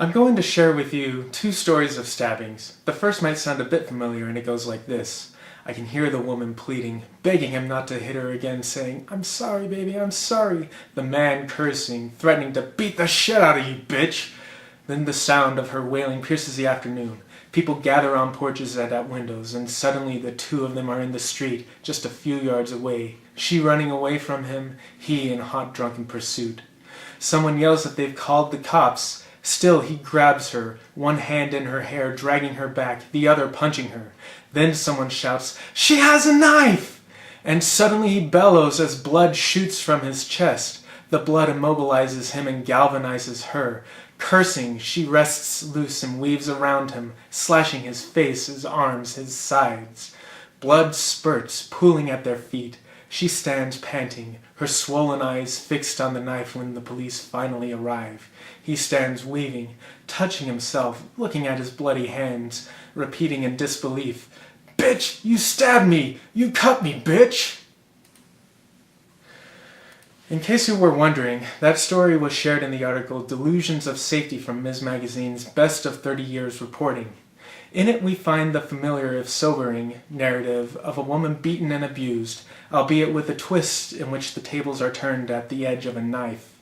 I'm going to share with you two stories of stabbings. The first might sound a bit familiar, and it goes like this. I can hear the woman pleading, begging him not to hit her again, saying, "I'm sorry, baby, I'm sorry." The man cursing, threatening to beat the shit out of you, bitch. Then the sound of her wailing pierces the afternoon. People gather on porches and at windows, and suddenly the two of them are in the street, just a few yards away. She running away from him, he in hot drunken pursuit. Someone yells that they've called the cops. Still he grabs her, one hand in her hair, dragging her back, the other punching her. Then someone shouts, "She has a knife!" And suddenly he bellows as blood shoots from his chest. The blood immobilizes him and galvanizes her. Cursing, she wrests loose and weaves around him, slashing his face, his arms, his sides. Blood spurts, pooling at their feet. She stands panting, her swollen eyes fixed on the knife when the police finally arrive. He stands weaving, touching himself, looking at his bloody hands, repeating in disbelief, "Bitch, you stabbed me! You cut me, bitch!" In case you were wondering, that story was shared in the article Delusions of Safety from Ms. Magazine's Best of 30 Years Reporting. In it we find the familiar, if sobering, narrative of a woman beaten and abused, albeit with a twist in which the tables are turned at the edge of a knife.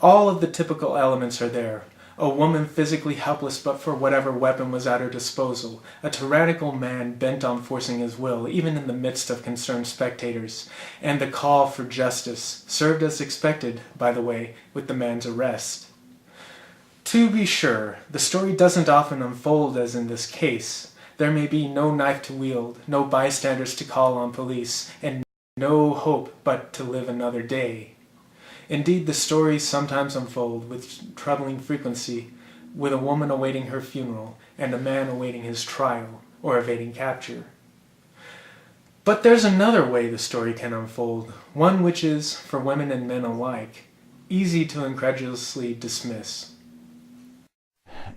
All of the typical elements are there. A woman physically helpless but for whatever weapon was at her disposal. A tyrannical man bent on forcing his will, even in the midst of concerned spectators. And the call for justice, served as expected, by the way, with the man's arrest. To be sure, the story doesn't often unfold as in this case. There may be no knife to wield, no bystanders to call on police, and no hope but to live another day. Indeed, the stories sometimes unfold with troubling frequency, with a woman awaiting her funeral and a man awaiting his trial or evading capture. But there's another way the story can unfold, one which is, for women and men alike, easy to incredulously dismiss.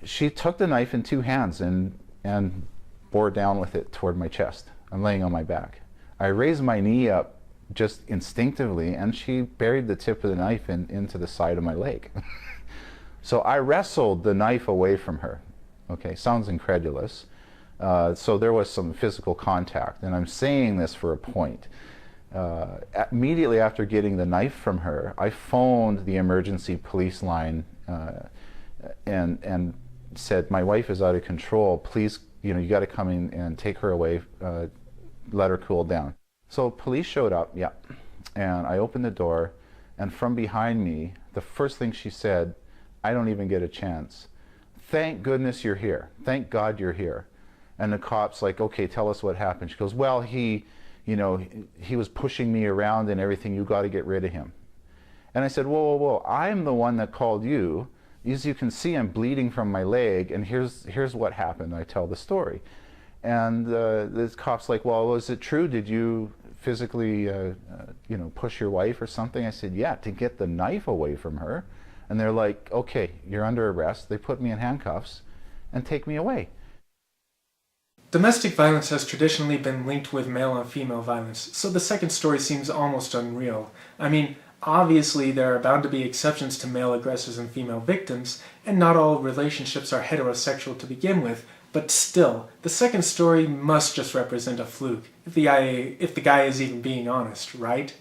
She took the knife in two hands and bore down with it toward my chest. I'm laying on my back. I raised my knee up just instinctively, and she buried the tip of the knife into the side of my leg. So I wrestled the knife away from her. Okay, sounds incredulous. So there was some physical contact, and I'm saying this for a point. Immediately after getting the knife from her, I phoned the emergency police line and said, "My wife is out of control. Please, you got to come in and take her away, let her cool down." So police showed up, yeah, and I opened the door, and from behind me, the first thing she said, "I don't even get a chance. Thank goodness you're here. Thank God you're here." And the cop's like, "Okay, tell us what happened." She goes, "Well, he was pushing me around and everything. You got to get rid of him." And I said, "Whoa, whoa, whoa, I'm the one that called you. As you can see, I'm bleeding from my leg, and here's what happened." I tell the story. And the cop's like, "Well, was it true? Did you physically, push your wife or something?" I said, "Yeah, to get the knife away from her." And they're like, "Okay, you're under arrest." They put me in handcuffs and take me away. Domestic violence has traditionally been linked with male on female violence, so the second story seems almost unreal. I mean, obviously there are bound to be exceptions to male aggressors and female victims, and not all relationships are heterosexual to begin with, but still, the second story must just represent a fluke, if the guy is even being honest, right?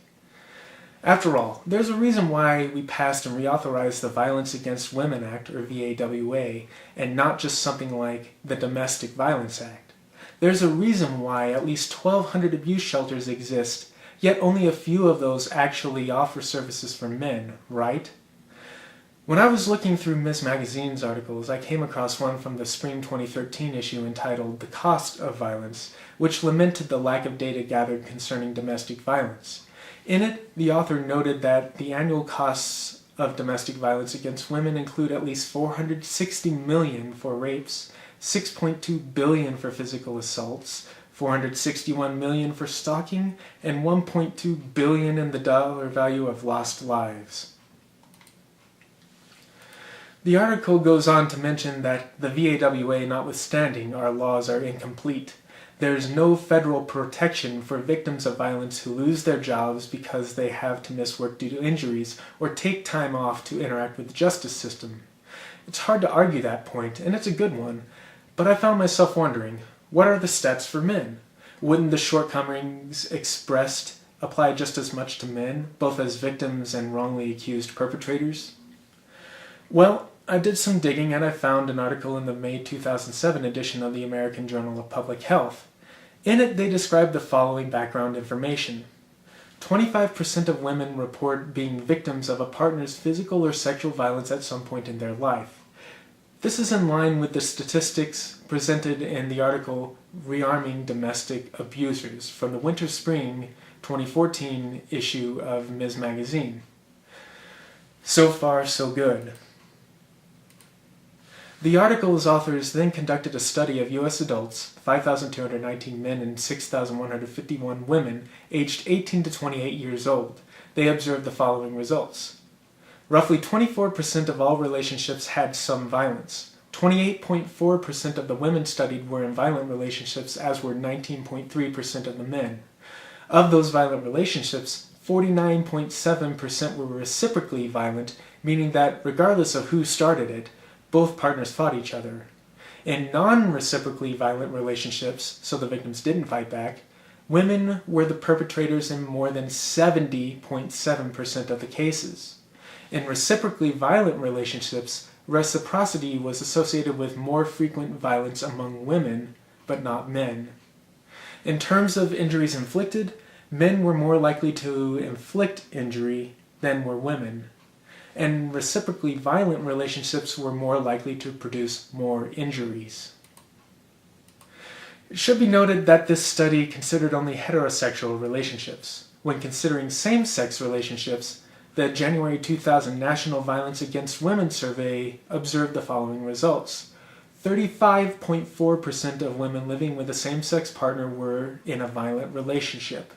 After all, there's a reason why we passed and reauthorized the Violence Against Women Act, or VAWA, and not just something like the Domestic Violence Act. There's a reason why at least 1,200 abuse shelters exist, yet only a few of those actually offer services for men, right? When I was looking through Ms. Magazine's articles, I came across one from the spring 2013 issue entitled "The Cost of Violence," which lamented the lack of data gathered concerning domestic violence. In it, the author noted that the annual costs of domestic violence against women include at least $460 million for rapes, $6.2 billion for physical assaults, $461 million for stalking, and $1.2 billion in the dollar value of lost lives. The article goes on to mention that the VAWA notwithstanding, our laws are incomplete. There is no federal protection for victims of violence who lose their jobs because they have to miss work due to injuries or take time off to interact with the justice system. It's hard to argue that point, and it's a good one, but I found myself wondering, what are the stats for men? Wouldn't the shortcomings expressed apply just as much to men, both as victims and wrongly accused perpetrators? Well, I did some digging and I found an article in the May 2007 edition of the American Journal of Public Health. In it, they described the following background information. 25% of women report being victims of a partner's physical or sexual violence at some point in their life. This is in line with the statistics presented in the article Rearming Domestic Abusers from the Winter-Spring 2014 issue of Ms. Magazine. So far, so good. The article's authors then conducted a study of U.S. adults, 5,219 men and 6,151 women, aged 18 to 28 years old. They observed the following results. Roughly 24% of all relationships had some violence. 28.4% of the women studied were in violent relationships, as were 19.3% of the men. Of those violent relationships, 49.7% were reciprocally violent, meaning that regardless of who started it, both partners fought each other. In non-reciprocally violent relationships, so the victims didn't fight back, women were the perpetrators in more than 70.7% of the cases. In reciprocally violent relationships, reciprocity was associated with more frequent violence among women, but not men. In terms of injuries inflicted, men were more likely to inflict injury than were women. And reciprocally violent relationships were more likely to produce more injuries. It should be noted that this study considered only heterosexual relationships. When considering same-sex relationships, the January 2000 National Violence Against Women Survey observed the following results. 35.4% of women living with a same-sex partner were in a violent relationship.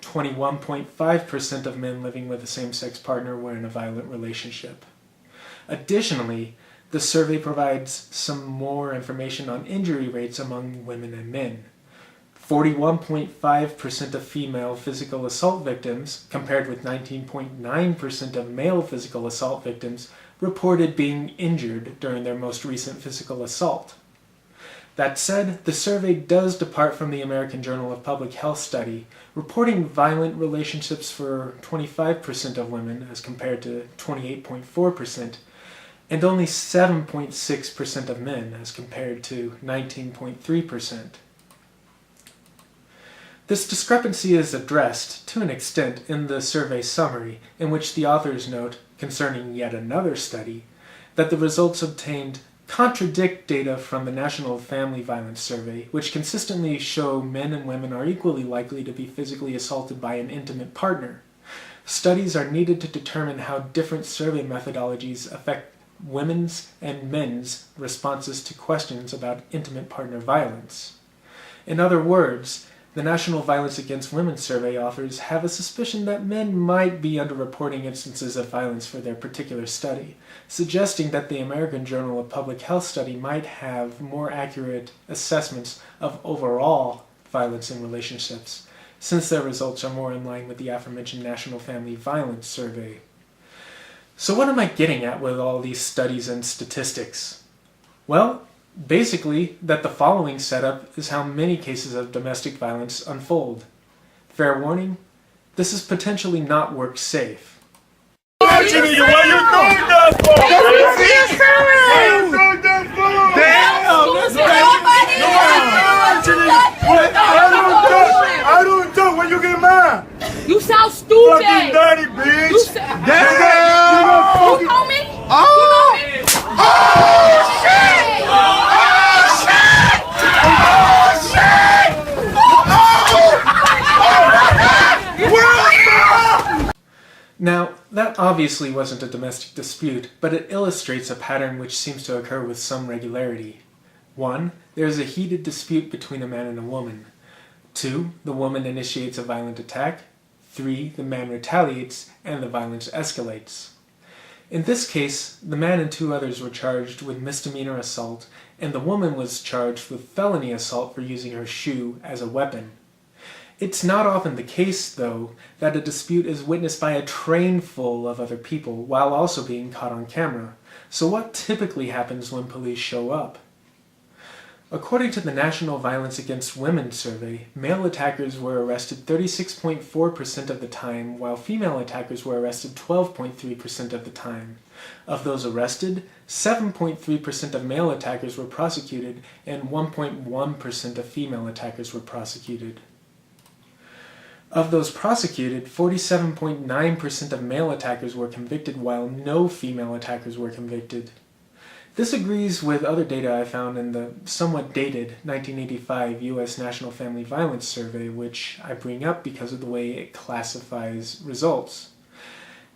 21.5% of men living with a same-sex partner were in a violent relationship. Additionally, the survey provides some more information on injury rates among women and men. 41.5% of female physical assault victims, compared with 19.9% of male physical assault victims, reported being injured during their most recent physical assault. That said, the survey does depart from the American Journal of Public Health study, reporting violent relationships for 25% of women as compared to 28.4%, and only 7.6% of men as compared to 19.3%. This discrepancy is addressed, to an extent, in the survey summary, in which the authors note, concerning yet another study, that the results obtained contradict data from the National Family Violence Survey, which consistently show men and women are equally likely to be physically assaulted by an intimate partner. Studies are needed to determine how different survey methodologies affect women's and men's responses to questions about intimate partner violence. In other words, the National Violence Against Women Survey authors have a suspicion that men might be underreporting instances of violence for their particular study, suggesting that the American Journal of Public Health study might have more accurate assessments of overall violence in relationships, since their results are more in line with the aforementioned National Family Violence Survey. So what am I getting at with all these studies and statistics? Well, basically, that the following setup is how many cases of domestic violence unfold. Fair warning, this is potentially not work safe. What are you doing that for? What are you doing that for? Damn, let's go. I don't talk when you get mad. You sound stupid. Fucking dirty bitch. You know me? Oh, shit! Now, that obviously wasn't a domestic dispute, but it illustrates a pattern which seems to occur with some regularity. 1. There is a heated dispute between a man and a woman. 2. The woman initiates a violent attack. 3. The man retaliates, and the violence escalates. In this case, the man and 2 others were charged with misdemeanor assault, and the woman was charged with felony assault for using her shoe as a weapon. It's not often the case, though, that a dispute is witnessed by a train full of other people while also being caught on camera. So what typically happens when police show up? According to the National Violence Against Women survey, male attackers were arrested 36.4% of the time, while female attackers were arrested 12.3% of the time. Of those arrested, 7.3% of male attackers were prosecuted, and 1.1% of female attackers were prosecuted. Of those prosecuted, 47.9% of male attackers were convicted, while no female attackers were convicted. This agrees with other data I found in the somewhat dated 1985 U.S. National Family Violence Survey, which I bring up because of the way it classifies results.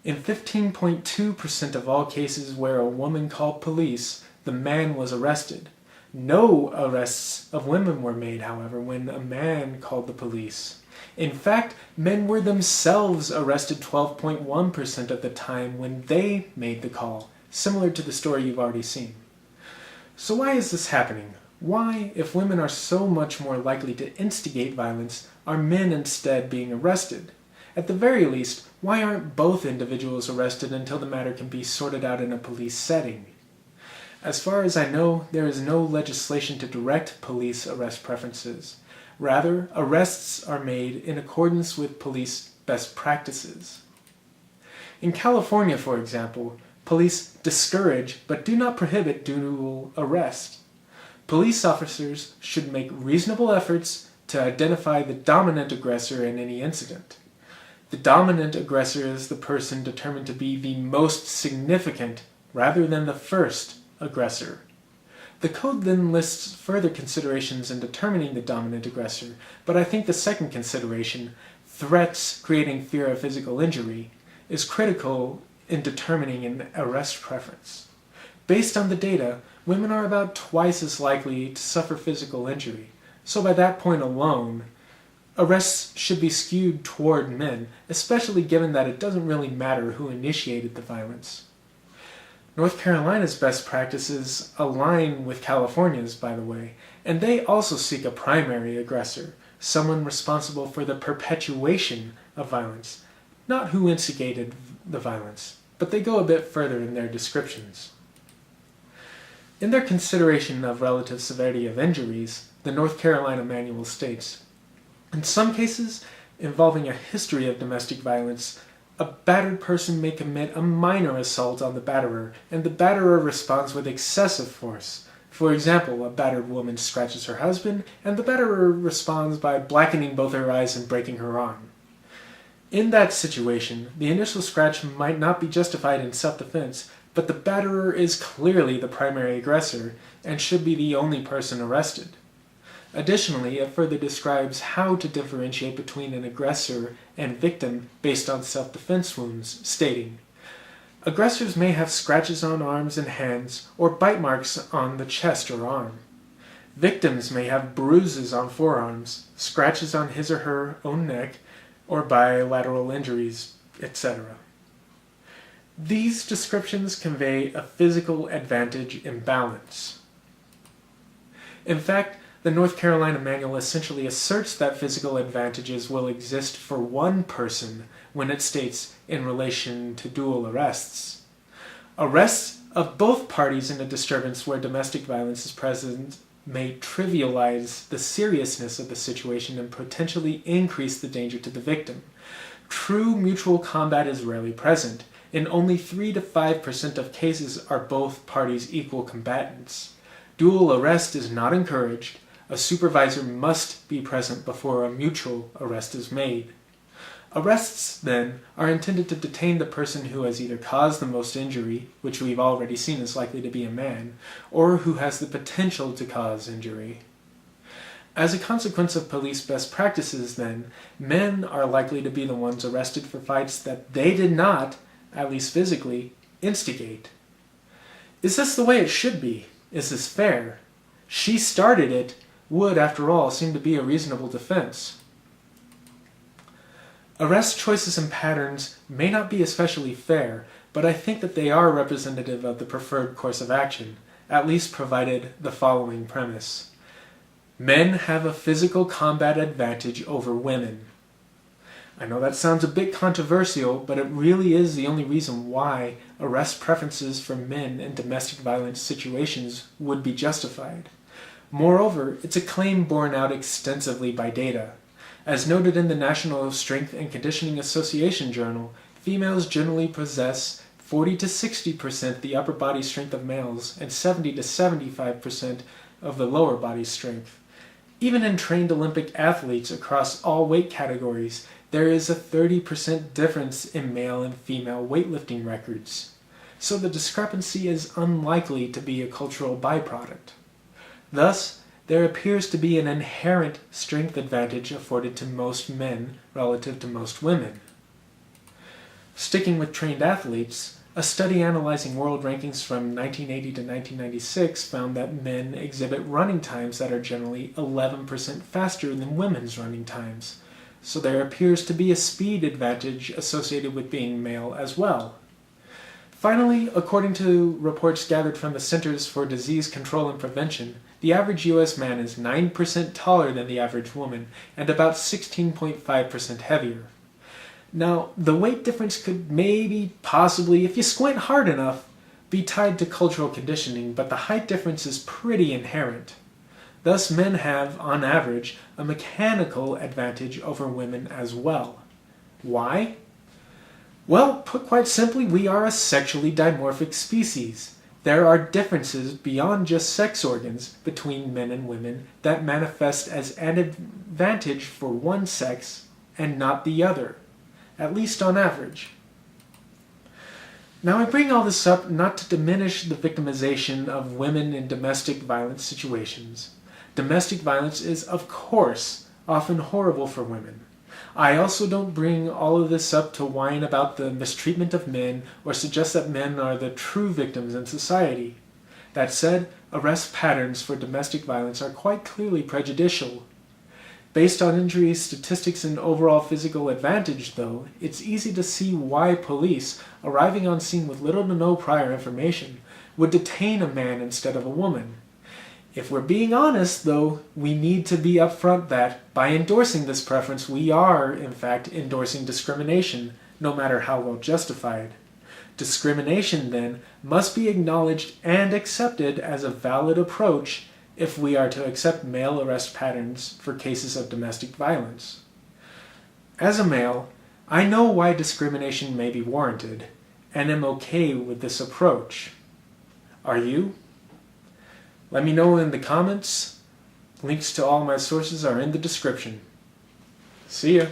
In 15.2% of all cases where a woman called police, the man was arrested. No arrests of women were made, however, when a man called the police. In fact, men were themselves arrested 12.1% of the time when they made the call, similar to the story you've already seen. So why is this happening? Why, if women are so much more likely to instigate violence, are men instead being arrested? At the very least, why aren't both individuals arrested until the matter can be sorted out in a police setting? As far as I know, there is no legislation to direct police arrest preferences. Rather, arrests are made in accordance with police best practices. In California, for example, police discourage but do not prohibit dual arrest. Police officers should make reasonable efforts to identify the dominant aggressor in any incident. The dominant aggressor is the person determined to be the most significant rather than the first aggressor. The code then lists further considerations in determining the dominant aggressor, but I think the second consideration, threats creating fear of physical injury, is critical in determining an arrest preference. Based on the data, women are about twice as likely to suffer physical injury, so by that point alone, arrests should be skewed toward men, especially given that it doesn't really matter who initiated the violence. North Carolina's best practices align with California's, by the way, and they also seek a primary aggressor, someone responsible for the perpetuation of violence, not who instigated the violence, but they go a bit further in their descriptions. In their consideration of relative severity of injuries, the North Carolina manual states, in some cases involving a history of domestic violence, a battered person may commit a minor assault on the batterer, and the batterer responds with excessive force. For example, a battered woman scratches her husband, and the batterer responds by blackening both her eyes and breaking her arm. In that situation, the initial scratch might not be justified in self-defense, but the batterer is clearly the primary aggressor and should be the only person arrested. Additionally, it further describes how to differentiate between an aggressor and victim based on self-defense wounds, stating, aggressors may have scratches on arms and hands or bite marks on the chest or arm. Victims may have bruises on forearms, scratches on his or her own neck, or bilateral injuries, etc. These descriptions convey a physical advantage imbalance. In fact, the North Carolina manual essentially asserts that physical advantages will exist for one person when it states in relation to dual arrests. Arrests of both parties in a disturbance where domestic violence is present may trivialize the seriousness of the situation and potentially increase the danger to the victim. True mutual combat is rarely present. In only 3 to 5% of cases are both parties equal combatants. Dual arrest is not encouraged. A supervisor must be present before a mutual arrest is made. Arrests, then, are intended to detain the person who has either caused the most injury, which we've already seen is likely to be a man, or who has the potential to cause injury. As a consequence of police best practices, then, men are likely to be the ones arrested for fights that they did not, at least physically, instigate. Is this the way it should be? Is this fair? She started it would, after all, seem to be a reasonable defense. Arrest choices and patterns may not be especially fair, but I think that they are representative of the preferred course of action, at least provided the following premise. Men have a physical combat advantage over women. I know that sounds a bit controversial, but it really is the only reason why arrest preferences for men in domestic violence situations would be justified. Moreover, it's a claim borne out extensively by data. As noted in the National Strength and Conditioning Association journal, females generally possess 40 to 60% the upper body strength of males and 70 to 75% of the lower body strength. Even in trained Olympic athletes across all weight categories, there is a 30% difference in male and female weightlifting records. So the discrepancy is unlikely to be a cultural byproduct. Thus, there appears to be an inherent strength advantage afforded to most men relative to most women. Sticking with trained athletes, a study analyzing world rankings from 1980 to 1996 found that men exhibit running times that are generally 11% faster than women's running times. So there appears to be a speed advantage associated with being male as well. Finally, according to reports gathered from the Centers for Disease Control and Prevention, the average U.S. man is 9% taller than the average woman and about 16.5% heavier. Now, the weight difference could possibly, if you squint hard enough, be tied to cultural conditioning, but the height difference is pretty inherent. Thus, men have, on average, a mechanical advantage over women as well. Why? Well, put quite simply, we are a sexually dimorphic species. There are differences beyond just sex organs between men and women that manifest as an advantage for one sex and not the other, at least on average. Now, I bring all this up not to diminish the victimization of women in domestic violence situations. Domestic violence is, of course, often horrible for women. I also don't bring all of this up to whine about the mistreatment of men or suggest that men are the true victims in society. That said, arrest patterns for domestic violence are quite clearly prejudicial. Based on injury statistics and overall physical advantage, though, it's easy to see why police, arriving on scene with little to no prior information, would detain a man instead of a woman. If we're being honest, though, we need to be upfront that, by endorsing this preference, we are, in fact, endorsing discrimination, no matter how well justified. Discrimination, then, must be acknowledged and accepted as a valid approach if we are to accept male arrest patterns for cases of domestic violence. As a male, I know why discrimination may be warranted, and am okay with this approach. Are you? Let me know in the comments. Links to all my sources are in the description. See ya!